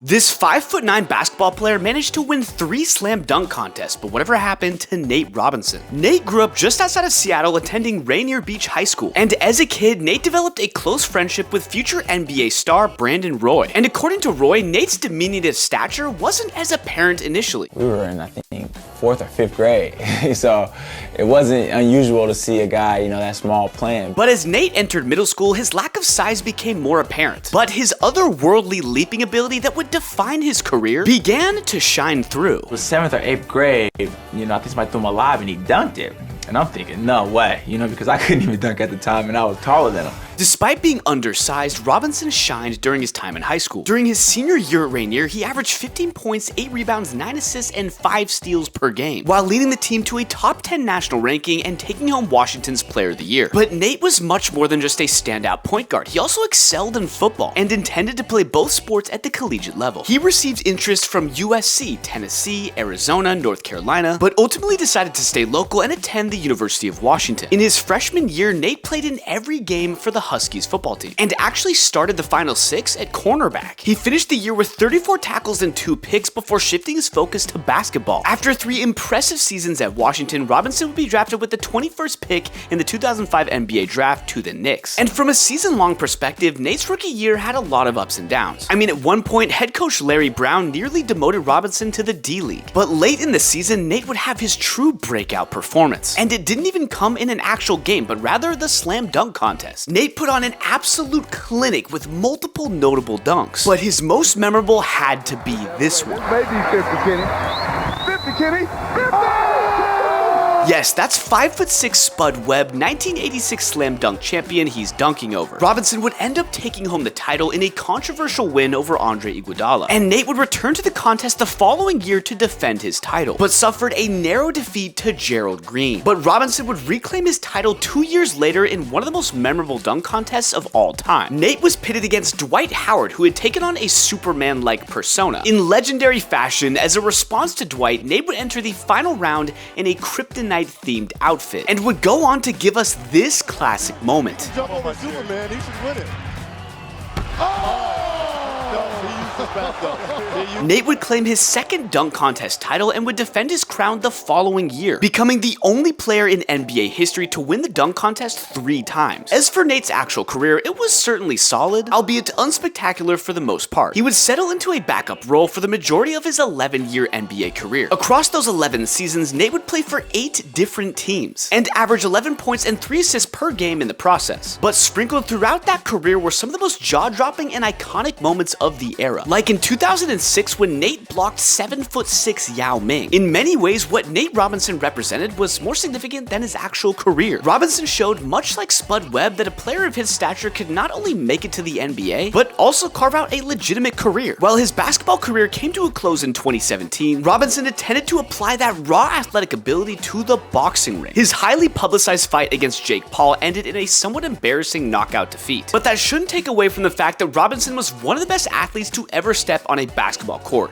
This 5'9" basketball player managed to win 3 slam dunk contests, but whatever happened to Nate Robinson? Nate grew up just outside of Seattle attending Rainier Beach High School, and as a kid, Nate developed a close friendship with future NBA star Brandon Roy. And according to Roy, Nate's diminutive stature wasn't as apparent initially. We were in, I think, 4th or 5th grade, so it wasn't unusual to see a guy, that small playing. But as Nate entered middle school, his lack of size became more apparent. But his otherworldly leaping ability that would define his career began to shine through. It was 7th or 8th grade, I think somebody threw him alive and he dunked it. And I'm thinking, no way, because I couldn't even dunk at the time and I was taller than him. Despite being undersized, Robinson shined during his time in high school. During his senior year at Rainier, he averaged 15 points, 8 rebounds, 9 assists, and 5 steals per game, while leading the team to a top 10 national ranking and taking home Washington's Player of the Year. But Nate was much more than just a standout point guard. He also excelled in football and intended to play both sports at the collegiate level. He received interest from USC, Tennessee, Arizona, North Carolina, but ultimately decided to stay local and attend the University of Washington. In his freshman year, Nate played in every game for the Huskies football team and actually started the final 6 at cornerback. He finished the year with 34 tackles and 2 picks before shifting his focus to basketball. After 3 impressive seasons at Washington, Robinson would be drafted with the 21st pick in the 2005 NBA draft to the Knicks. And from a season-long perspective, Nate's rookie year had a lot of ups and downs. At one point, head coach Larry Brown nearly demoted Robinson to the D-League. But late in the season, Nate would have his true breakout performance. And it didn't even come in an actual game, but rather the slam dunk contest. Nate put on an absolute clinic with multiple notable dunks, but his most memorable had to be this one. Maybe 50, Kenny. 50, Kenny. 50! Yes, that's 5'6" Spud Webb, 1986 slam dunk champion he's dunking over. Robinson would end up taking home the title in a controversial win over Andre Iguodala, and Nate would return to the contest the following year to defend his title, but suffered a narrow defeat to Gerald Green. But Robinson would reclaim his title 2 years later in one of the most memorable dunk contests of all time. Nate was pitted against Dwight Howard, who had taken on a Superman-like persona. In legendary fashion, as a response to Dwight, Nate would enter the final round in a kryptonite-themed outfit, and would go on to give us this classic moment. Jump over Superman, he should win it. Oh! No, he used his back though. Nate would claim his 2nd dunk contest title and would defend his crown the following year, becoming the only player in NBA history to win the dunk contest 3 times. As for Nate's actual career, it was certainly solid, albeit unspectacular for the most part. He would settle into a backup role for the majority of his 11-year NBA career. Across those 11 seasons, Nate would play for 8 different teams and average 11 points and 3 assists per game in the process. But sprinkled throughout that career were some of the most jaw-dropping and iconic moments of the era, like in 2006 when Nate blocked 7'6" Yao Ming. In many ways, what Nate Robinson represented was more significant than his actual career. Robinson showed, much like Spud Webb, that a player of his stature could not only make it to the NBA, but also carve out a legitimate career. While his basketball career came to a close in 2017, Robinson intended to apply that raw athletic ability to the boxing ring. His highly publicized fight against Jake Paul ended in a somewhat embarrassing knockout defeat. But that shouldn't take away from the fact that Robinson was one of the best athletes to ever step on a basketball court.